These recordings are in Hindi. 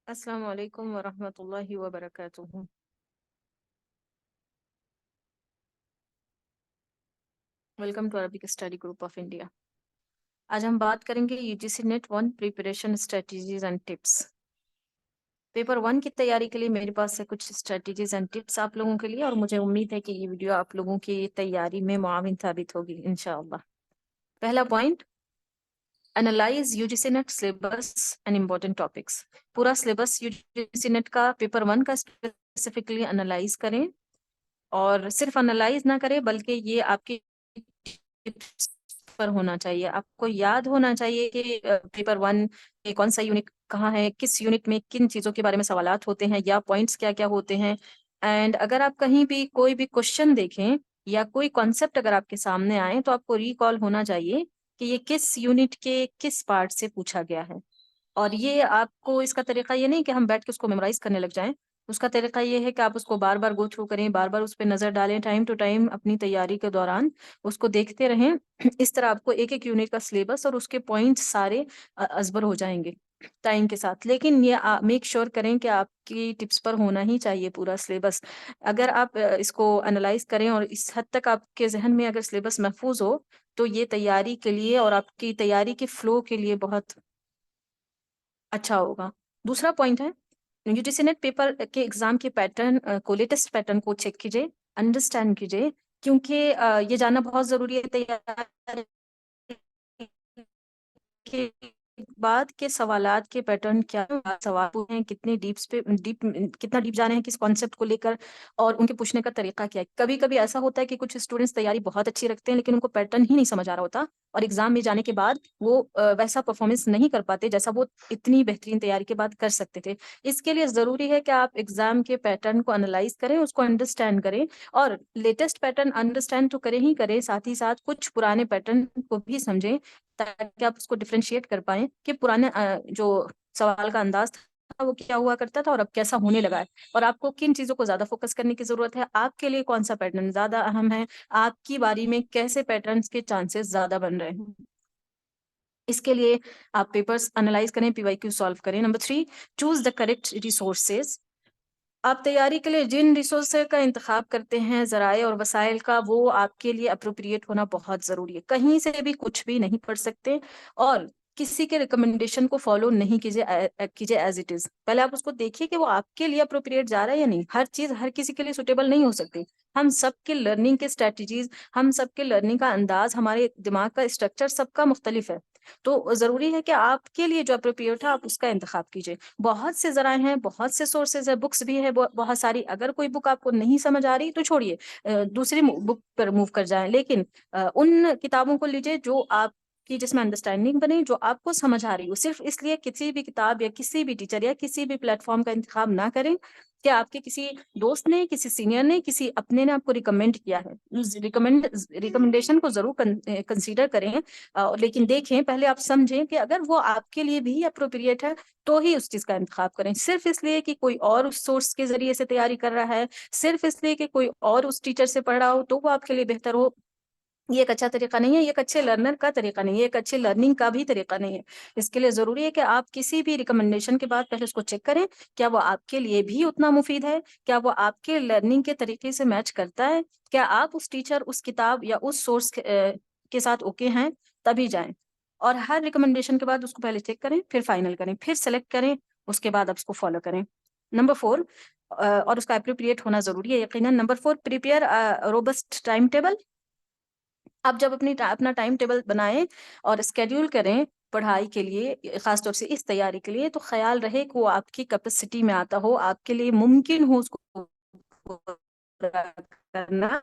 अस्सलाम वालेकुम वरहमतुल्लाहि वबरकातुहू। Welcome to Arabic study group of India. आज हम बात करेंगे UGC NET 1 preparation strategies and tips. Paper 1 की तैयारी के लिए मेरे पास है कुछ स्ट्रेटजीज एंड टिप्स आप लोगों के लिए, और मुझे उम्मीद है कि ये वीडियो आप लोगों की तैयारी में मुआविन साबित होगी इंशाअल्लाह। पहला point, analyse UGC net syllabus and important topics. पूरा सिलेबस यूजीसी नेट का पेपर 1 का स्पेसिफिकली एनालाइज करें, और सिर्फ एनालाइज ना करें बल्कि ये आपकी टिप्स पर होना चाहिए। आपको याद होना चाहिए कि पेपर 1 कौन सा यूनिट कहाँ है, किस यूनिट में किन चीजों के बारे में सवालात होते हैं या पॉइंट्स क्या क्या होते हैं। एंड अगर आप कहीं भी कोई भी क्वेश्चन देखें या कोई कॉन्सेप्ट अगर आपके सामने आए तो आपको रिकॉल होना चाहिए कि ये किस यूनिट के किस पार्ट से पूछा गया है। और ये आपको, इसका तरीका ये नहीं कि हम बैठ के उसको मेमोराइज करने लग जाएं। उसका तरीका ये है कि आप उसको बार बार गो थ्रू करें, बार बार उस पर नजर डालें, टाइम टू टाइम अपनी तैयारी के दौरान उसको देखते रहें। इस तरह आपको एक एक यूनिट का सिलेबस और उसके पॉइंट्स सारे अजबर हो जाएंगे टाइम के साथ। लेकिन ये मेक श्योर करें कि आपकी टिप्स पर होना ही चाहिए पूरा सिलेबस। अगर आप इसको एनालाइज करें और इस हद तक आपके जहन में अगर सिलेबस महफूज हो तो ये तैयारी के लिए और आपकी तैयारी के फ्लो के लिए बहुत अच्छा होगा। दूसरा पॉइंट है, यूजीसी नेट पेपर के एग्जाम के पैटर्न को, लेटेस्ट पैटर्न को चेक कीजिए, अंडरस्टैंड कीजिए, क्योंकि ये जानना बहुत जरूरी है तैयारी के बाद के सवालात के पैटर्न क्या हैं, सवाल पूछे हैं, कितने कितना डीप जाने हैं किस कॉन्सेप्ट को लेकर, और उनके पूछने का तरीका क्या है। कभी कभी ऐसा होता है कि कुछ स्टूडेंट्स तैयारी बहुत अच्छी रखते हैं लेकिन उनको पैटर्न ही नहीं समझ आ रहा होता, और एग्जाम में जाने के बाद वो वैसा परफॉर्मेंस नहीं कर पाते जैसा वो इतनी बेहतरीन तैयारी के बाद कर सकते थे। इसके लिए जरूरी है कि आप एग्जाम के पैटर्न को एनालाइज करें, उसको अंडरस्टैंड करें, और लेटेस्ट पैटर्न अंडरस्टैंड तो करें ही करें, साथ ही साथ कुछ पुराने पैटर्न को भी समझें ताकि आप उसको डिफ्रेंशिएट कर पाए कि पुराने जो सवाल का अंदाज था वो क्या हुआ करता था और अब कैसा होने लगा है, और आपको किन चीजों को ज्यादा फोकस करने की जरूरत है, आपके लिए कौन सा पैटर्न ज्यादा अहम है, आपकी बारी में कैसे पैटर्न्स के चांसेस ज्यादा बन रहे हैं। इसके लिए आप पेपर्स एनालाइज करें, पीवाईक्यू सॉल्व करें। Number 3, choose the correct resources. आप तैयारी के लिए जिन रिसोर्स का इंतखाब करते हैं, जराए और वसाइल का, वो आपके लिए अप्रोप्रिएट होना बहुत जरूरी है। कहीं से भी कुछ भी नहीं पढ़ सकते, और किसी के रिकमेंडेशन को फॉलो नहीं कीजिए एज इट इज। पहले आप उसको देखिए कि वो आपके लिए अप्रोप्रिएट जा रहा है या नहीं। हर चीज हर किसी के लिए सुटेबल नहीं हो सकती। हम सबके लर्निंग के स्ट्रेटजीज, हम सबके लर्निंग का अंदाज, हमारे दिमाग का स्ट्रक्चर सबका मुख्तलिफ है। तो जरूरी है कि आपके लिए जो अप्रोप्रिएट है आप उसका इंतखाब कीजिए। बहुत से जराए हैं, बहुत से सोर्सेज है, बुक्स भी है बहुत सारी। अगर कोई बुक आपको नहीं समझ आ रही तो छोड़िए, दूसरी बुक पर मूव कर जाएं, लेकिन उन किताबों को लीजिए जो आप की जिसमें अंडरस्टैंडिंग बने, जो आपको समझ आ रही हो। सिर्फ इसलिए किसी भी किताब या किसी भी टीचर या किसी भी प्लेटफॉर्म का इंतखाब ना करें कि आपके किसी दोस्त ने, किसी सीनियर ने, किसी अपने ने आपको रिकमेंड किया है। रिकमेंडेशन को जरूर कंसीडर करें, लेकिन देखें पहले, आप समझें कि अगर वो आपके लिए भी अप्रोप्रिएट है तो ही उस चीज का इंतखाब करें। सिर्फ इसलिए कि कोई और उस सोर्स के जरिए से तैयारी कर रहा है, सिर्फ इसलिए कि कोई और उस टीचर से पढ़ रहा हो तो वो आपके लिए बेहतर हो, ये एक अच्छा तरीका नहीं है, ये एक अच्छे लर्नर का तरीका नहीं है, एक अच्छे लर्निंग का भी तरीका नहीं है। इसके लिए जरूरी है कि आप किसी भी रिकमेंडेशन के बाद पहले उसको चेक करें, क्या वो आपके लिए भी उतना मुफीद है, क्या वो आपके लर्निंग के तरीके से मैच करता है, क्या आप उस टीचर, उस किताब या उस सोर्स के साथ ओके हैं, तभी जाएं। और हर रिकमेंडेशन के बाद उसको पहले चेक करें, फिर फाइनल करें, फिर सेलेक्ट करें, उसके बाद आप उसको फॉलो करें। नंबर 4, और उसका अप्रोप्रिएट होना जरूरी है यकीनन। Number 4, prepare robust time table. आप जब अपना टाइम टेबल बनाएं और स्केड्यूल करें पढ़ाई के लिए, खासतौर से इस तैयारी के लिए, तो ख्याल रहे कि वो आपकी कैपेसिटी में आता हो, आपके लिए मुमकिन हो उसको पूरा करना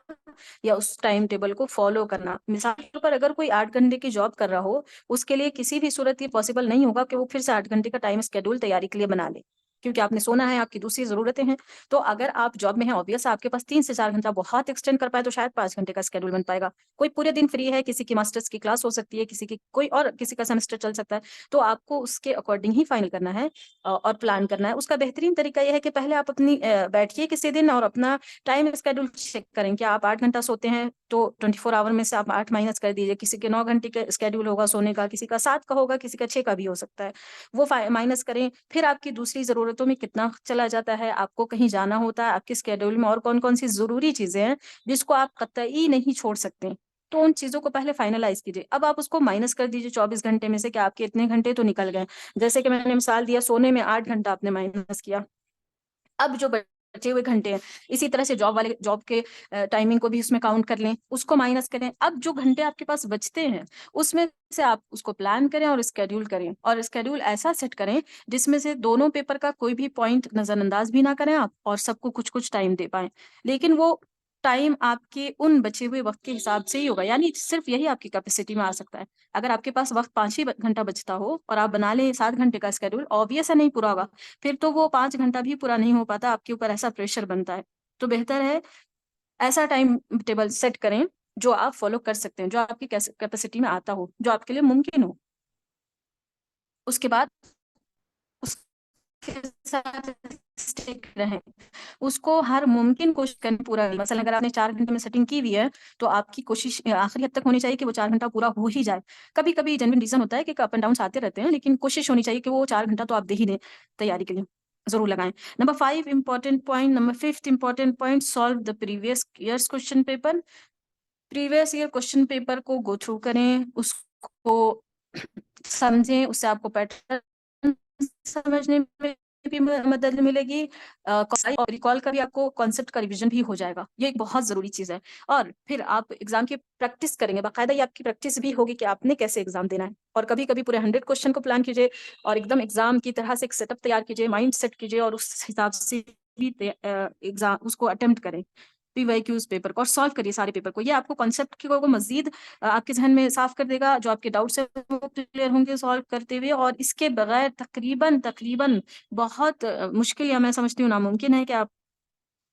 या उस टाइम टेबल को फॉलो करना। मिसाल के तौर पर अगर कोई 8 घंटे की जॉब कर रहा हो, उसके लिए किसी भी सूरत ये पॉसिबल नहीं होगा कि वो फिर से 8 घंटे का टाइम स्केड्यूल तैयारी के लिए बना ले, क्योंकि आपने सोना है, आपकी दूसरी जरूरतें हैं। तो अगर आप जॉब में हैं, ऑब्वियस आपके पास 3 से 4 घंटा, बहुत एक्सटेंड कर पाए तो शायद 5 घंटे का स्केड्यूल बन पाएगा। कोई पूरे दिन फ्री है, किसी की मास्टर्स की क्लास हो सकती है, किसी की कोई और, किसी का सेमेस्टर चल सकता है, तो आपको उसके अकॉर्डिंग ही फाइनल करना है और प्लान करना है। उसका बेहतरीन तरीका यह है कि पहले आप अपनी बैठिए किसी दिन और अपना टाइम स्केड्यूल चेक करें कि आप 8 घंटा सोते हैं तो 24 आवर में से आप 8 माइनस कर दीजिए। किसी के 9 घंटे का स्केड्यूल होगा सोने का, किसी का 7 का होगा, किसी का 6 का भी हो सकता है, वो माइनस करें। फिर आपकी दूसरी जरूरत ज़रूरतों में कितना चला जाता है, आपको कहीं जाना होता है, आपके स्केड्यूल में और कौन-कौन सी ज़रूरी चीज़ें हैं, जिसको आप कतई नहीं छोड़ सकते। तो उन चीज़ों को पहले फाइनलाइज़ कीजिए। अब आप उसको माइनस कर दीजिए 24 घंटे में से कि आपके इतने घंटे तो निकल गए। जैसे कि मैंने मिसाल दिया, सोने में 8 घंटा आपने माइनस किया। अब जो बचे हुए घंटे हैं, इसी तरह से जॉब के टाइमिंग को भी उसमें काउंट कर लें, उसको माइनस करें। अब जो घंटे आपके पास बचते हैं, उसमें से आप उसको प्लान करें और शेड्यूल करें, और शेड्यूल ऐसा सेट करें जिसमें से दोनों पेपर का कोई भी पॉइंट नज़रअंदाज भी ना करें आप, और सबको कुछ-कुछ टाइम दे पाएँ। लेकिन वो टाइम आपके उन बचे हुए वक़्त के हिसाब से ही होगा, यानी सिर्फ़ यही आपकी कैपेसिटी में आ सकता है। अगर आपके पास वक़्त 5 ही घंटा बचता हो और आप बना लें 7 घंटे का शेड्यूल, ऑब्वियस है नहीं पूरा होगा। फिर तो वो 5 घंटा भी पूरा नहीं हो पाता, आपके ऊपर ऐसा प्रेशर बनता है। तो बेहतर है ऐसा टाइम टेबल सेट करें, जो आप फ़ॉलो कर सकते हैं, जो आपकी कैपेसिटी में आता हो, जो आपके लिए मुमकिन हो। उसके बाद उसके साथ स्टिक रहें। उसको हर मुमकिन कोशिश करें पूरा करें। मसलन अगर आपने 4 घंटे में सेटिंग की हुई है, तो आपकी कोशिश आखिरी हद तक होनी चाहिए कि वो 4 घंटा पूरा हो ही जाए। कभी-कभी जेन्युइन रीज़न होता है कि अप एंड डाउन्स आते रहते हैं, लेकिन कोशिश होनी चाहिए कि वो 4 घंटा तो आप दे ही दें तैयारी के लिए। ज़रूर लगाएँ। Number 5 important point, number 5th important point, solve the previous years question paper. Previous year question paper को गो थ्रू करें, उसको समझें, उससे आपको पैटर्न समझने में भी मदद मिलेगी। और रिकॉल का भी आपको कॉन्सेप्ट का रिवीजन भी हो जाएगा। ये एक बहुत ज़रूरी चीज़ है। और फिर आप एग्ज़ाम की प्रैक्टिस करेंगे, बाकायदा ये आपकी प्रैक्टिस भी होगी कि आपने कैसे एग्ज़ाम देना है। और कभी-कभी पूरे 100 क्वेश्चन को प्लान कीजिए और एकदम एग्ज़ाम की तरह से एक सेटअप तैयार कीजिए, माइंड सेट कीजिए और उस हिसाब से भी एग्ज़ाम उसको अटेम्प्ट करें। पीवाईक्यूज़ पेपर को और सॉल्व करिए सारे पेपर को। ये आपको कॉन्सेप्ट को मज़ीद आपके ज़हन में साफ़ कर देगा, जो आपके डाउट्स हैं वो क्लियर होंगे सॉल्व करते हुए, और इसके बगैर तकरीबन बहुत मुश्किल, या मैं समझती हूँ नामुमकिन है कि आप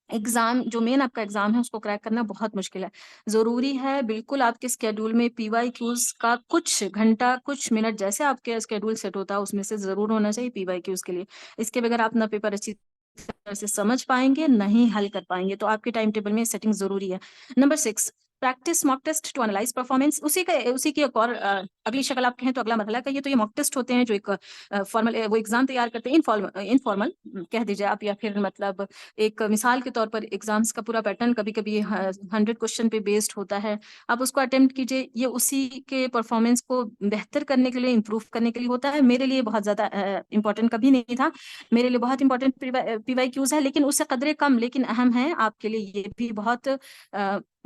एग्ज़ाम जो मेन आपका एग्ज़ाम है उसको क्रैक करना बहुत मुश्किल है। ज़रूरी है बिल्कुल आपके शेड्यूल में पीवाईक्यूज़ का कुछ घंटा, कुछ मिनट, जैसे आपके शेड्यूल सेट होता है उसमें से ज़रूर होना चाहिए पीवाईक्यूज़ के लिए। इसके बगैर आप ना पेपर अच्छी तरह से समझ पाएँगे, ना ही हल कर पाएँगे, तो आपके टाइम टेबल में सेटिंग ज़रूरी है। Number 6, practice mock test to analyse performance. उसी की एक और अगली शक्ल आप कहें तो अगला मरहला कहिए तो ये मॉक टेस्ट होते हैं, जो एक फॉर्मल वो एग्ज़ाम तैयार करते हैं, इनफॉर्मल कह दीजिए आप, या फिर मतलब एक मिसाल के तौर पर एग्ज़ाम्स का पूरा पैटर्न कभी-कभी 100 क्वेश्चन पे बेस्ड होता है। आप उसको अटेम्प्ट कीजिए, ये उसी के परफॉर्मेंस को बेहतर करने के लिए, इम्प्रूव करने के लिए होता है। मेरे लिए बहुत ज़्यादा इम्पोर्टेंट कभी नहीं था। मेरे लिए बहुत इम्पोर्टेंट पीवाईक्यूज़ है, लेकिन उससे कदरे कम लेकिन अहम है। आपके लिए ये भी बहुत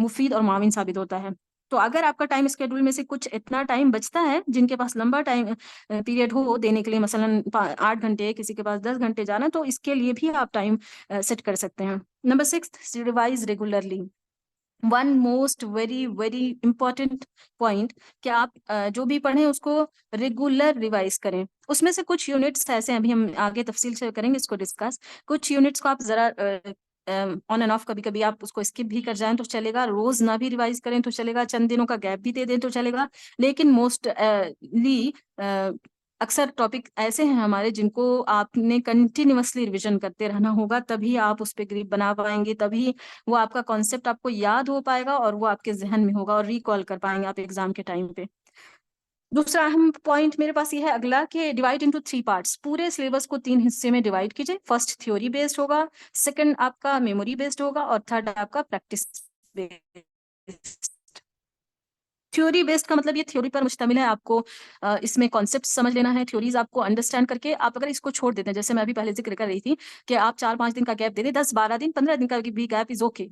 मुफ़ीद और मुआविन साबित होता है। तो अगर आपका टाइम शेड्यूल में से कुछ इतना टाइम बचता है, जिनके पास लंबा टाइम पीरियड हो देने के लिए, मसलन 8 घंटे, किसी के पास 10 घंटे जाना, तो इसके लिए भी आप टाइम सेट कर सकते हैं। Number 6, revise regularly. One most very important point कि आप जो भी पढ़ें उसको रेगुलर रिवाइज करें। उसमें से कुछ यूनिट्स ऐसे हैं, अभी हम आगे तफसील से करेंगे इसको डिस्कस। कुछ यूनिट्स को आप ज़रा ऑन एंड ऑफ कभी-कभी आप उसको स्किप भी कर जाएँ तो चलेगा, रोज़ ना भी रिवाइज करें तो चलेगा, चंद दिनों का गैप भी दे दें तो चलेगा। लेकिन अक्सर टॉपिक ऐसे हैं हमारे जिनको आपने कंटिन्यूअसली रिविज़न करते रहना होगा, तभी आप उस पे ग्रिप बना पाएँगे, तभी वो आपका कॉन्सेप्ट आपको याद हो पाएगा और वो आपके ज़हन में होगा और रिकॉल कर पाएँगे आप एग्ज़ाम के टाइम पे। दूसरा अहम पॉइंट मेरे पास ये है अगला कि डिवाइड इंटू 3 पार्ट्स। पूरे सिलेबस को 3 हिस्से में डिवाइड कीजिए। फर्स्ट थ्योरी बेस्ड होगा, सेकंड आपका मेमोरी बेस्ड होगा और थर्ड आपका प्रैक्टिस बेस्ड। थ्योरी बेस्ड का मतलब ये थ्योरी पर मुश्तमिल है, आपको इसमें कॉन्सेप्ट समझ लेना है, थ्योरीज़ आपको अंडरस्टैंड करके आप अगर इसको छोड़ देते हैं, जैसे मैं अभी पहले ज़िक्र कर रही थी कि आप 4-5 दिन का गैप दे दें, 10-12 दिन, 15 दिन का भी गैप इज़ ओके।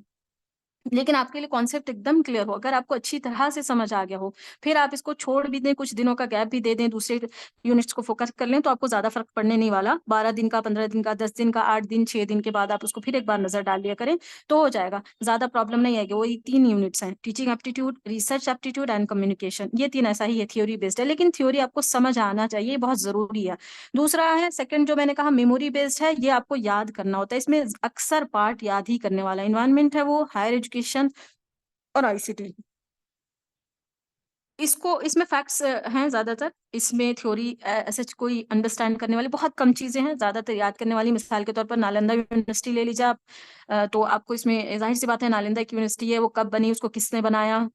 लेकिन आपके लिए कॉन्सेप्ट एकदम क्लियर हो, अगर आपको अच्छी तरह से समझ आ गया हो, फिर आप इसको छोड़ भी दें, कुछ दिनों का गैप भी दे दें, दूसरे यूनिट्स को फ़ोकस कर लें, तो आपको ज़्यादा फ़र्क पड़ने नहीं वाला। 12 दिन का, 15 दिन का, 10 दिन का, 8 दिन, 6 दिन के बाद आप उसको फिर एक बार नज़र डाल लिया करें, तो हो जाएगा। ज़्यादा प्रॉब्लम नहीं आएगी। वही 3 यूनिट्स हैं, teaching aptitude, research aptitude and communication. ये 3 ऐसा ही है, थ्योरी बेस्ड है, लेकिन थ्योरी आपको समझ आना चाहिए, बहुत ज़रूरी है। दूसरा है सेकंड, जो मैंने कहा मेमोरी बेस्ड है, ये आपको याद करना होता है। इसमें अक्सर पार्ट याद ही करने वाला एनवायरनमेंट है वो, हायर एजुकेशन और आईसीटी। इसमें फैक्ट्स हैं ज़्यादातर, इसमें थ्योरी ऐसे कोई अंडरस्टैंड करने वाली बहुत कम चीज़ें हैं, ज़्यादातर याद करने वाली। मिसाल के तौर पर नालंदा यूनिवर्सिटी ले लीजिए आप, तो आपको इसमें ज़ाहिर-सी बात है नालंदा एक यूनिवर्सिटी है, वो कब बनी, उसको किसने बनाया,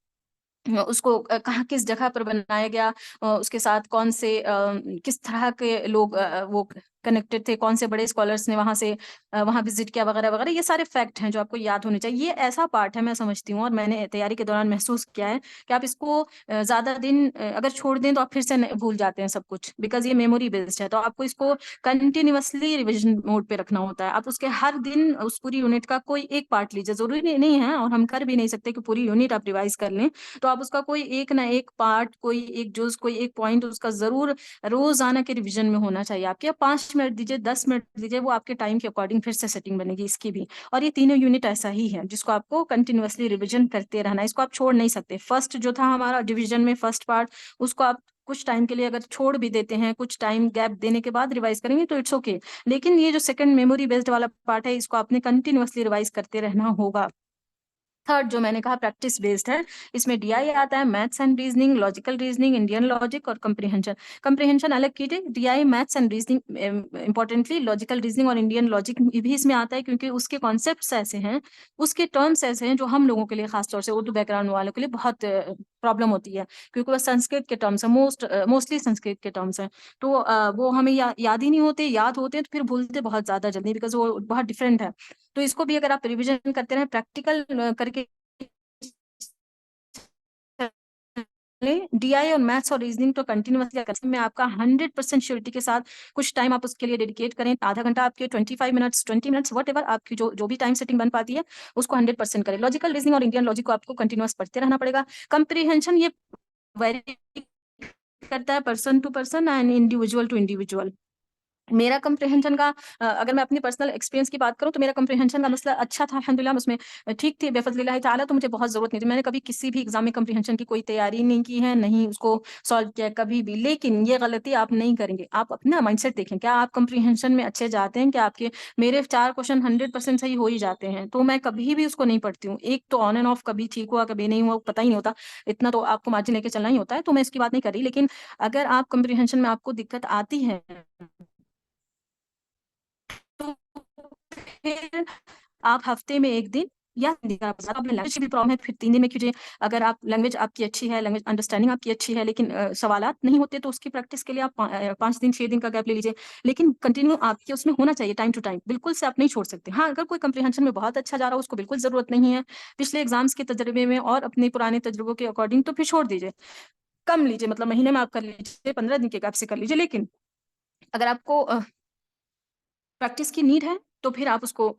उसको कहाँ किस जगह पर बनाया गया, उसके साथ कौन से किस तरह के लोग वो कनेक्टेड थे, कौन से बड़े स्कॉलर्स ने वहां से वहां विजिट किया वगैरह वगैरह, ये सारे फैक्ट हैं जो आपको याद होने चाहिए। ये ऐसा पार्ट है, मैं समझती हूँ और मैंने तैयारी के दौरान महसूस किया है कि आप इसको ज्यादा दिन अगर छोड़ दें तो आप फिर से भूल जाते हैं सब कुछ, बिकॉज ये मेमोरी बेस्ड है। तो आपको इसको कंटिन्यूअसली रिविजन मोड पे रखना होता है। आप उसके हर दिन उस पूरी यूनिट का कोई एक पार्ट लीजिए, जरूरी नहीं है और हम कर भी नहीं सकते कि पूरी यूनिट आप रिवाइज कर लें। तो आप उसका कोई एक ना एक पार्ट, कोई एक जुज, कोई एक पॉइंट उसका जरूर रोजाना के रिविजन में होना चाहिए आपके। 5 मिनट दीजिए, 10 मिनट दीजिए, वो आपके टाइम के अकॉर्डिंग फिर से सेटिंग बनेगी इसकी भी। और ये तीनों यूनिट ऐसा ही है जिसको आपको कंटिन्यूअसली रिविजन करते रहना, इसको आप छोड़ नहीं सकते। फर्स्ट जो था हमारा डिवीजन में फर्स्ट पार्ट, उसको आप कुछ टाइम के लिए अगर छोड़ भी देते हैं, कुछ टाइम गैप देने के बाद रिवाइज करेंगे तो इट्स ओके। लेकिन ये जो सेकंड मेमोरी बेस्ड वाला पार्ट है, इसको आपने कंटिन्यूअसली रिवाइज करते रहना होगा। थर्ड जो मैंने कहा प्रैक्टिस बेस्ड है, इसमें डीआई आता है, maths and reasoning, logical reasoning, Indian logic और कंप्रीहेंशन। कंप्रीहेंशन अलग कीजिए, DI maths and reasoning importantly, logical reasoning और इंडियन लॉजिक भी इसमें आता है, क्योंकि उसके कॉन्सेप्ट्स ऐसे हैं, उसके टर्म्स ऐसे हैं जो हम लोगों के लिए, खासतौर से उर्दू बैकग्राउंड वालों के लिए बहुत प्रॉब्लम होती है, क्योंकि वह संस्कृत के टर्म्स है, मोस्टली संस्कृत के टर्म्स हैं। तो वो हमें याद ही नहीं होते, याद होते हैं तो फिर भूलते बहुत ज्यादा जल्दी, बिकॉज वो बहुत डिफरेंट है। तो इसको भी अगर आप रिविजन करते रहे, प्रैक्टिकल करके डीआई और मैथ्स और रीजनिंग तो कंटिन्यूअसली करने में आपका 100% श्योरिटी के साथ कुछ टाइम आप उसके लिए डेडिकेट करें, आधा घंटा आपके 25 मिनट्स 20 मिनट्स वट एवर आपकी जो भी टाइम सेटिंग बन पाती है उसको 100% करें। लॉजिकल रीजनिंग और इंडियन लॉजिक को आपको कंटिन्यूअस पढ़ते रहना पड़ेगा। कंप्रीहेंशन ये वेरी करता है person to person and individual to individual. मेरा कंप्रीहेंशन का अगर मैं अपनी पर्सनल एक्सपीरियंस की बात करूं तो मेरा कंप्रीहेंशन का मसला अच्छा था, अल्हम्दुलिल्लाह उसमें ठीक थी, बेफज़लिल्लाह ताला। तो मुझे बहुत जरूरत नहीं थी, मैंने कभी किसी भी एग्जाम में कंप्रीहेंशन की कोई तैयारी नहीं की है, नहीं उसको सॉल्व किया कभी भी। लेकिन ये गलती आप नहीं करेंगे, आप अपना माइंडसेट देखें, क्या आप कंप्रीहेंशन में अच्छे जाते हैं? क्या आपके मेरे 4 क्वेश्चन 100% सही हो ही जाते हैं? तो मैं कभी भी उसको नहीं पढ़ती हूँ। एक तो ऑन एंड ऑफ कभी ठीक हुआ कभी नहीं हुआ, पता ही नहीं होता, इतना तो आपको मार्जिन लेके चलना ही होता है, तो मैं इसकी बात नहीं कर रही। लेकिन अगर आप कंप्रीहेंशन में आपको दिक्कत आती है तो फिर आप हफ्ते में 1 दिन या 3 दिन, आप लैंग्वेज की भी प्रॉब्लम है फिर 3 दिन में कीजिए। अगर आप लैंग्वेज आपकी अच्छी है, लैंग्वेज अंडरस्टैंडिंग आपकी अच्छी है, लेकिन सवालात नहीं होते तो उसकी प्रैक्टिस के लिए आप 5 दिन 6 दिन का गैप ले लीजिए। लेकिन कंटिन्यू आपके उसमें होना चाहिए टाइम टू टाइम, बिल्कुल से आप नहीं छोड़ सकते। हाँ, अगर कोई कंप्रीहेंशन में बहुत अच्छा जा रहा हो, उसको बिल्कुल जरूरत नहीं है पिछले एग्जाम्स के तजर्बे में और अपने पुराने तजुर्बों के अकॉर्डिंग, तो फिर छोड़ दीजिए, कम लीजिए, मतलब महीने में आप कर लीजिए, 15 दिन के गैप से कर लीजिए। लेकिन अगर आपको प्रैक्टिस की नीड है तो फिर आप उसको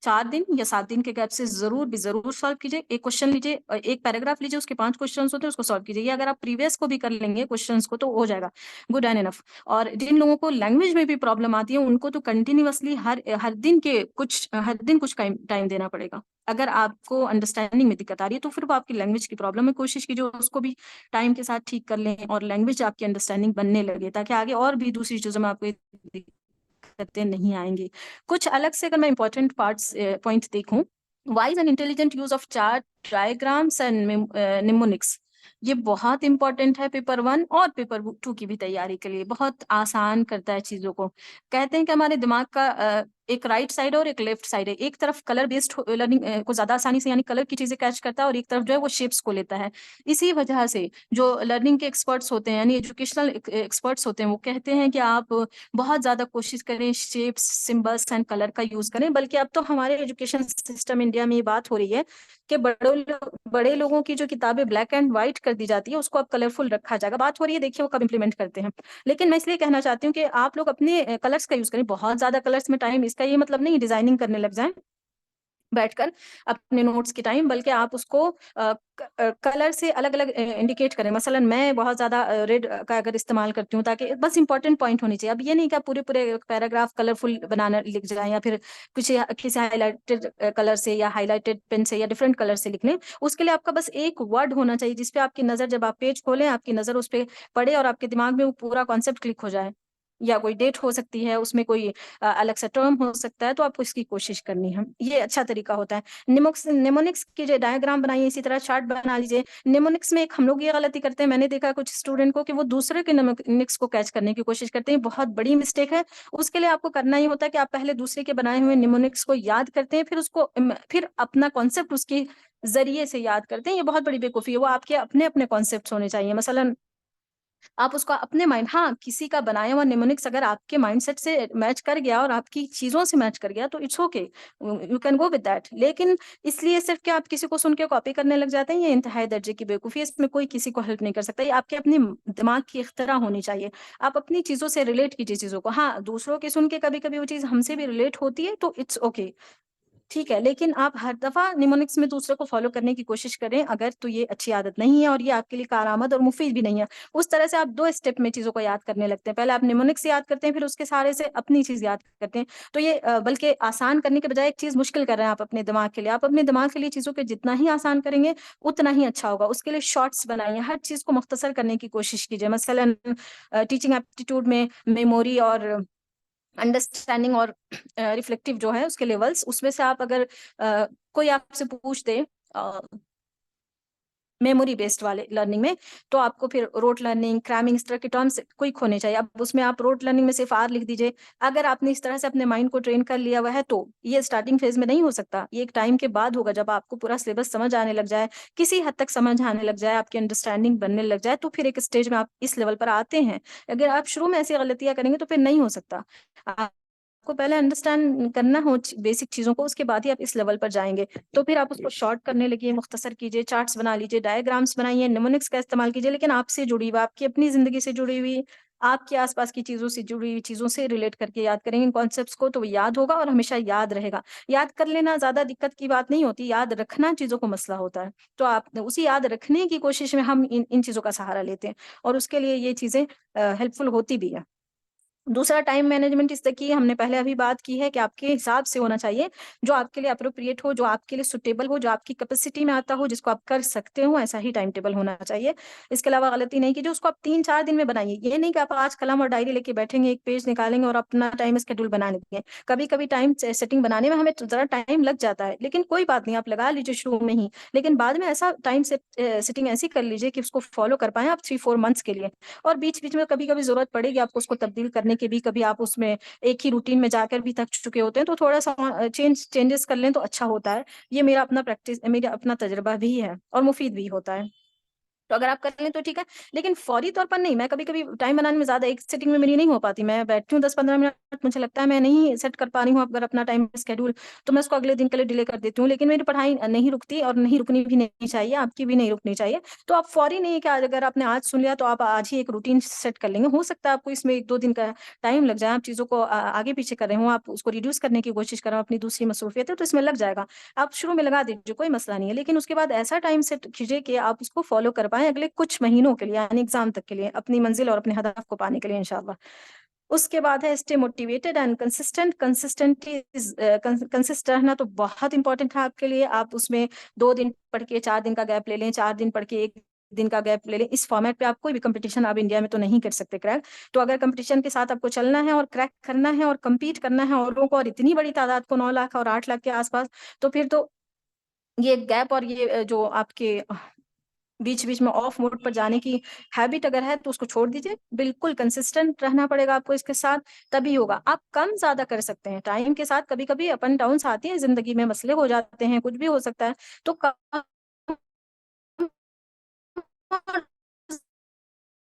4 दिन या 7 दिन के गैप से जरूर सॉल्व कीजिए। एक क्वेश्चन लीजिए, एक पैराग्राफ लीजिए, उसके 5 क्वेश्चन होते हैं, उसको सॉल्व कीजिए। ये अगर आप प्रीवियस को भी कर लेंगे क्वेश्चंस को तो हो जाएगा, गुड एंड इनफ। और जिन लोगों को लैंग्वेज में भी प्रॉब्लम आती है उनको तो कंटिन्यूअसली हर दिन कुछ टाइम देना पड़ेगा। अगर आपको अंडरस्टैंडिंग में दिक्कत आ रही है तो फिर वो आपकी लैंग्वेज की प्रॉब्लम है, कोशिश कीजिए उसको भी टाइम के साथ ठीक कर लें और लैंग्वेज आपकी अंडरस्टैंडिंग बनने लगे, ताकि आगे और भी दूसरी चीजों में आपको दिक्कतें नहीं आएंगी। कुछ अलग से अगर मैं इंपॉर्टेंट पार्ट्स पॉइंट देखूं, wise and intelligent use of chart, diagrams and mnemonics, ये बहुत इंपॉर्टेंट है पेपर 1 और पेपर 2 की भी तैयारी के लिए। बहुत आसान करता है चीजों को। कहते हैं कि हमारे दिमाग का एक राइट साइड और एक लेफ्ट साइड है। एक तरफ कलर बेस्ड लर्निंग को ज्यादा आसानी से, यानी कलर की चीजें कैच करता है, और एक तरफ जो है वो शेप्स को लेता है। इसी वजह से जो लर्निंग के एक्सपर्ट्स होते हैं, यानी एजुकेशनल एक्सपर्ट्स होते हैं, वो कहते हैं कि आप बहुत ज्यादा कोशिश करें शेप्स, सिंबल्स एंड कलर का यूज करें। बल्कि अब तो हमारे एजुकेशन सिस्टम इंडिया में ये बात हो रही है कि बड़े लोगों की जो किताबें ब्लैक एंड व्हाइट कर दी जाती है उसको अब कलरफुल रखा जाएगा। बात हो रही है, देखिए वो कब इंप्लीमेंट करते हैं। लेकिन मैं इसलिए कहना चाहती हूँ कि आप लोग अपने कलर्स का यूज करें, बहुत ज्यादा कलर्स में टाइम, इसका ये मतलब नहीं डिजाइनिंग करने लग जाएं बैठकर अपने नोट्स के टाइम, बल्कि आप उसको कलर से अलग अलग इंडिकेट करें। मसलन मैं बहुत ज्यादा रेड का अगर इस्तेमाल करती हूँ, ताकि बस इंपॉर्टेंट पॉइंट होनी चाहिए। अब ये नहीं कि आप पूरे पूरे पैराग्राफ कलरफुल बनाना लिख जाएं, या फिर किसी हाईलाइटेड कलर से या हाईलाइटेड पेन से या डिफरेंट कलर से लिख लें। उसके लिए आपका बस एक वर्ड होना चाहिए जिसपे आपकी नजर, जब आप पेज खोलें आपकी नजर उस पर पड़े और आपके दिमाग में वो पूरा कॉन्सेप्ट क्लिक हो जाए। या कोई डेट हो सकती है, उसमें कोई अलग सा टर्म हो सकता है, तो आपको इसकी कोशिश करनी है। ये अच्छा तरीका होता है। निमोनिक्स की जो डायग्राम बनाइए, इसी तरह चार्ट बना लीजिए। निमोनिक्स में एक हम लोग ये गलती करते हैं, मैंने देखा कुछ स्टूडेंट को, कि वो दूसरे के निमोनिक्स को कैच करने की कोशिश करते हैं। बहुत बड़ी मिस्टेक है। उसके लिए आपको करना ही होता है कि आप पहले दूसरे के बनाए हुए निमोनिक्स को याद करते हैं, फिर अपना कॉन्सेप्ट उसके जरिए से याद करते हैं। ये बहुत बड़ी बेवकूफी है। वो आपके अपने अपने कॉन्सेप्ट होने चाहिए। मसलन आप उसको अपने माइंड, हाँ, किसी का बनाया हुआ निमोनिक्स अगर आपके माइंडसेट से मैच कर गया और आपकी चीज़ों से मैच कर गया तो it's okay, you can go with that. लेकिन इसलिए सिर्फ क्या आप किसी को सुन के कॉपी करने लग जाते हैं, ये इंतहाई दर्जे की बेवकूफ़ी है, इसमें कोई किसी को हेल्प नहीं कर सकता। ये आपके अपने दिमाग की इख्तिरा होनी चाहिए। आप अपनी चीज़ों से रिलेट कीजिए चीज़ों को। हाँ, दूसरों की सुन के कभी-कभी वो चीज़ हमसे भी रिलेट होती है तो इट्स ओके। ठीक है, लेकिन आप हर दफ़ा निमोनिक्स में दूसरे को फ़ॉलो करने की कोशिश करें अगर, तो ये अच्छी आदत नहीं है और ये आपके लिए कारआमद और मुफ़ीद भी नहीं है। उस तरह से आप 2 स्टेप में चीज़ों को याद करने लगते हैं। पहले आप निमोनिक्स याद करते हैं, फिर उसके सहारे से अपनी चीज़ याद करते हैं। तो ये बल्कि आसान करने के बजाय एक चीज़ मुश्किल कर रहे हैं आप अपने दिमाग के लिए। आप अपने दिमाग के लिए चीज़ों को जितना ही आसान करेंगे, उतना ही अच्छा होगा। उसके लिए शॉर्ट्स बनाइए, हर चीज़ को मुख्तसर करने की कोशिश कीजिए। मसलन टीचिंग एप्टीट्यूड में मेमोरी और अंडरस्टैंडिंग और रिफ्लेक्टिव जो है उसके लेवल्स, उसमें से आप अगर कोई आपसे पूछ दे मेमोरी बेस्ड वाले लर्निंग में, तो आपको फिर रोट लर्निंग, क्रैमिंग इस तरह के टर्म्स क्विक होने चाहिए। अब उसमें आप रोट लर्निंग में सिर्फ आर लिख दीजिए। अगर आपने इस तरह से अपने माइंड को ट्रेन कर लिया हुआ है तो ये स्टार्टिंग फेज़ में नहीं हो सकता। ये एक टाइम के बाद होगा जब आपको पूरा सिलेबस समझ आने लग जाए, किसी हद तक समझ आने लग जाए, आपकी अंडरस्टैंडिंग बनने लग जाए, तो फिर एक स्टेज में आप इस लेवल पर आते हैं। अगर आप शुरू में ऐसी गलतियाँ करेंगे तो फिर नहीं हो सकता। आपको पहले अंडरस्टैंड करना हो बेसिक चीज़ों को, उसके बाद ही आप इस लेवल पर जाएँगे। तो फिर आप उसको शॉर्ट करने लगिए, मुख्तसर कीजिए, चार्ट्स बना लीजिए, डायग्राम्स बनाइए, निमोनिक्स का इस्तेमाल कीजिए, लेकिन आपसे जुड़ी हुई, आपकी अपनी ज़िंदगी से जुड़ी हुई, आपके आस-पास की चीज़ों से जुड़ी हुई चीज़ों से रिलेट करके याद करेंगे इन कॉन्सेप्ट्स को, तो वो याद होगा और हमेशा याद रहेगा। याद कर लेना ज़्यादा दिक्कत की बात नहीं होती, याद रखना चीज़ों को मसला होता है। तो आप उसी याद रखने की कोशिश में हम इन चीज़ों का सहारा लेते हैं और उसके लिए ये चीज़ें हेल्पफुल होती भी हैं। दूसरा टाइम मैनेजमेंट इस तरह की हमने पहले अभी बात की है कि आपके हिसाब से होना चाहिए, जो आपके लिए एप्रोप्रिएट हो, जो आपके लिए सूटेबल हो, जो आपकी कैपेसिटी में आता हो, जिसको आप कर सकते हो, ऐसा ही टाइम टेबल होना चाहिए। इसके अलावा गलती नहीं कीजिए, उसको आप 3-4 दिन में बनाइए। ये नहीं कि आप आज कलम और डायरी लेके बैठेंगे, एक पेज निकालेंगे और अपना टाइम शेड्यूल बना लेंगे। कभी-कभी टाइम से सेटिंग बनाने में हमें ज़रा टाइम लग जाता है, लेकिन कोई बात नहीं, आप लगा लीजिए शुरू में ही। लेकिन बाद में ऐसा टाइम सेटिंग ऐसी कर लीजिए कि उसको फॉलो कर पाएँ आप 3-4 मंथ्स के लिए। और बीच-बीच में कभी-कभी ज़रूरत पड़ेगी आपको उसको तब्दील करने की भी, कभी आप उसमें एक ही रूटीन में जाकर भी थक चुके होते हैं, तो थोड़ा-सा चेंजेस कर लें तो अच्छा होता है। ये मेरा अपना तजुर्बा भी है और मुफ़ीद भी होता है। तो अगर आप कर लें तो ठीक है, लेकिन फ़ौरी तौर पर नहीं। मैं कभी-कभी टाइम बनाने में ज़्यादा एक सिटिंग में मेरी नहीं हो पाती। मैं बैठती हूँ 10-15 मिनट, मुझे लगता है मैं नहीं सेट कर पा रही हूँ अगर अपना टाइम शेड्यूल, तो मैं उसको अगले दिन के लिए डिले कर देती हूँ। लेकिन मेरी पढ़ाई नहीं रुकती और नहीं रुकनी भी नहीं चाहिए, आपकी भी नहीं रुकनी चाहिए। तो आप फ़ौरी नहीं है कि आज अगर आपने आज सुन लिया तो आप आज ही एक रूटीन सेट कर लेंगे। हो सकता है आपको इसमें 1-2 दिन का टाइम लग जाए, आप चीज़ों को आगे-पीछे कर रहे हों, आप उसको रिड्यूस करने की कोशिश कर रहे हो, अपनी दूसरी मसरूफ़ियत है, तो इसमें लग जाएगा। आप शुरू में लगा दीजिए, कोई मसला नहीं है, लेकिन उसके बाद ऐसा टाइम सेट कीजिए कि आप उसको फ़ॉलो कर पाएँ अगले कुछ महीनों के लिए, यानी एग्ज़ाम तक के लिए, अपनी मंज़िल और अपने हदफ को पाने के लिए इंशाअल्लाह। उसके बाद है stay motivated and consistent. Consist रहना तो बहुत इम्पोर्टेंट है आपके लिए। आप उसमें 2 दिन पढ़ के 4 दिन का गैप ले लें, 4 दिन पढ़ के 1 दिन का गैप ले लें। इस फॉर्मेट पे आप कोई भी कॉम्पिटिशन आप इंडिया में तो नहीं कर सकते क्रैक। तो अगर कॉम्पिटिशन के साथ आपको चलना है और क्रैक करना है और कम्पीट करना है औरों को, और इतनी बड़ी तादाद को 9 लाख और 8 लाख के आस-पास, तो फिर तो ये गैप और ये जो आपके बीच-बीच में ऑफ मोड पर जाने की हैबिट अगर है तो उसको छोड़ दीजिए। बिल्कुल कंसिस्टेंट रहना पड़ेगा आपको इसके साथ, तभी होगा। आप कम-ज़्यादा कर सकते हैं, टाइम के साथ कभी-कभी अप एंड डाउन्स आती हैं ज़िंदगी में, मसले हो जाते हैं, कुछ भी हो सकता है। तो कम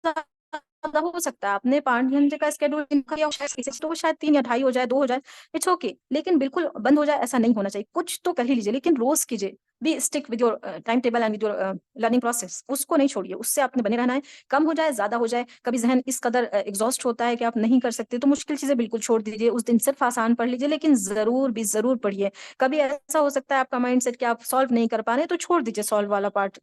ज़्यादा हो सकता है। आपने 5 घंटे का शेड्यूल किया हो, शायद तो वो शायद 3 या ढाई हो जाए, 2 हो जाए, इट्स ओके। लेकिन बिल्कुल बंद हो जाए ऐसा नहीं होना चाहिए। कुछ तो कर ही लीजिए, लेकिन रोज़ कीजिए। Be stick with your time table and with your learning process, उसको नहीं छोड़िए, उससे आपने बने रहना है। कम हो जाए, ज़्यादा हो जाए, कभी ज़हन इस कदर एग्ज़ॉस्ट होता है कि आप नहीं कर सकते, तो मुश्किल चीज़ें बिल्कुल छोड़ दीजिए। उस दिन सिर्फ़ आसान पढ़ लीजिए, लेकिन ज़रूर पढ़िए। कभी ऐसा हो सकता है आपका माइंडसेट कि आप सॉल्व नहीं कर पा रहे हैं, तो छोड़ दीजिए सॉल्व वाला पार्ट।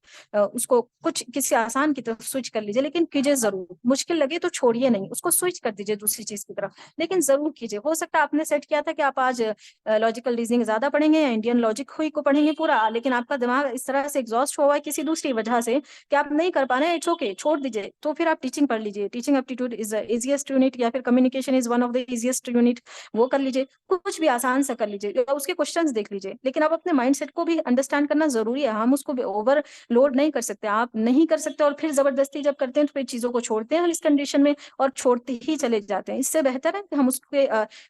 उसको कुछ किसी आसान की तरफ स्विच कर लीजिए, लेकिन कीजिए ज़रूर। मुश्किल लगे तो छोड़िए नहीं, उसको स्विच कर दीजिए दूसरी चीज़ की तरफ, लेकिन ज़रूर कीजिए। हो सकता है आपने सेट किया था कि आप आज लॉजिकल रीज़निंग ज़्यादा पढ़ेंगे या इंडियन लॉजिक हुई को पढ़ेंगे पूरा, लेकिन आपका दिमाग इस तरह से एग्ज़ॉस्ट हुआ है किसी दूसरी वजह से कि आप नहीं कर पा रहे हैं, इट्स ओके, छोड़ दीजिए। तो फिर आप टीचिंग पढ़ लीजिए। Teaching aptitude is the easiest unit, या फिर communication is one of the easiest unit, वो कर लीजिए। कुछ भी आसान सा कर लीजिए या उसके क्वेश्चन्स देख लीजिए। लेकिन आप अपने माइंडसेट को भी अंडरस्टैंड करना ज़रूरी है। हम उसको ओवर लोड नहीं कर सकते। आप नहीं कर सकते और फिर ज़बरदस्ती जब करते हैं तो फिर चीज़ों को छोड़ते हैं। हम इसका कंडीशन में और छोड़ते ही चले जाते हैं। इससे बेहतर है कि हम उसके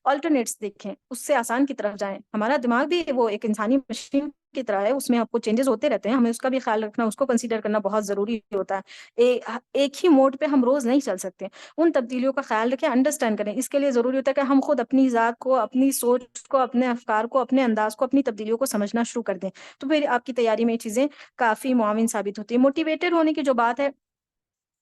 ऑल्टरनेट्स देखें, उससे आसान की तरफ जाएँ। हमारा दिमाग भी वो एक इंसानी मशीन की तरह है, उसमें आपको चेंजेस होते रहते हैं, हमें उसका भी ख्याल रखना, उसको कंसीडर करना बहुत ज़रूरी होता है। एक ही मोड पे हम रोज़ नहीं चल सकते। उन तब्दीलियों का ख्याल रखें, अंडरस्टैंड करें। इसके लिए ज़रूरी होता है कि हम खुद अपनी ज़ात को, अपनी सोच को, अपने अफ़कार को, अपने अंदाज़ को, अपनी तब्दीलियों को समझना शुरू कर दें। तो फिर आपकी तैयारी में ये चीज़ें काफ़ी मुआविन साबित होती है। मोटिवेटेड होने की जो बात है,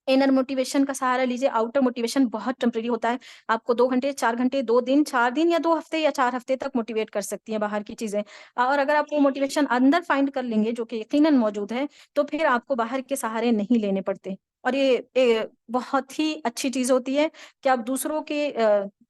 इनर मोटिवेशन का सहारा लीजिए, आउटर मोटिवेशन बहुत टेम्परेरी होता है। आपको 2 घंटे, 4 घंटे, 2 दिन, 4 दिन या 2 हफ्ते या 4 हफ्ते तक मोटिवेट कर सकती हैं बाहर की चीज़ें। और अगर आप वो मोटिवेशन अंदर फाइंड कर लेंगे, जो कि यकीनन मौजूद है, तो फिर आपको बाहर के सहारे नहीं लेने पड़ते। और ये बहुत ही अच्छी चीज़ होती है कि आप दूसरों के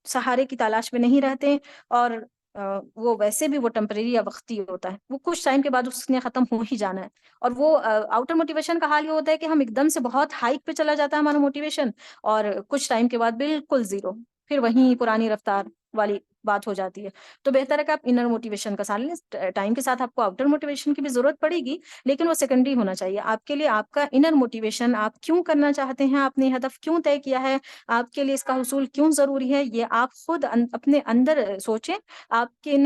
सहारे की तलाश में नहीं रहते और वो वैसे भी वो टेम्परेरी या वक़्ती होता है। वो कुछ टाइम के बाद उसने ख़त्म हो ही जाना है। और वो आउटर मोटिवेशन का हाल ये होता है कि हम एकदम से बहुत हाइक पे चला जाता है हमारा मोटिवेशन और कुछ टाइम के बाद बिल्कुल ज़ीरो, फिर वहीं पुरानी रफ्तार वाली बात हो जाती है। तो बेहतर है कि आप इनर मोटिवेशन का साथ लें। टाइम के साथ आपको आउटर मोटिवेशन की भी ज़रूरत पड़ेगी, लेकिन वो सेकेंडरी होना चाहिए। आपके लिए आपका इनर मोटिवेशन, आप क्यों करना चाहते हैं, आपने हदफ क्यों तय किया है, आपके लिए इसका हुसूल क्यों ज़रूरी है, ये आप खुद अपने अंदर सोचें। आपके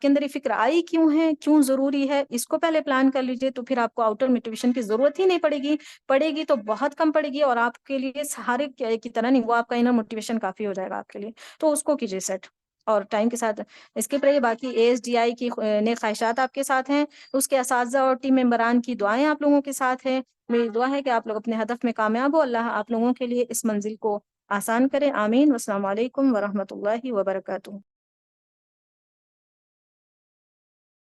अंदर ये फ़िक्र आई क्यों है, क्यों ज़रूरी है, इसको पहले प्लान कर लीजिए, तो फिर आपको आउटर मोटिवेशन की ज़रूरत ही नहीं पड़ेगी। पड़ेगी तो बहुत कम पड़ेगी और आपके लिए सहारे की तरह नहीं, वो आपका इनर मोटिवेशन काफ़ी हो जाएगा आपके लिए। तो उसको कीजिए सेट और टाइम के साथ स्किप रहिए। बाकी एएसडीआई की नेक ख्वाहिशात आपके साथ हैं, उसके असातिज़ा और टीम मेंबरान की दुआएँ आप लोगों के साथ हैं। मेरी दुआ है कि आप लोग अपने हदफ में कामयाब हो। अल्लाह आप लोगों के लिए इस मंज़िल को आसान करे। आमीन। वस्सलामु अलैकुम व रहमतुल्लाहि व बरकातुहू।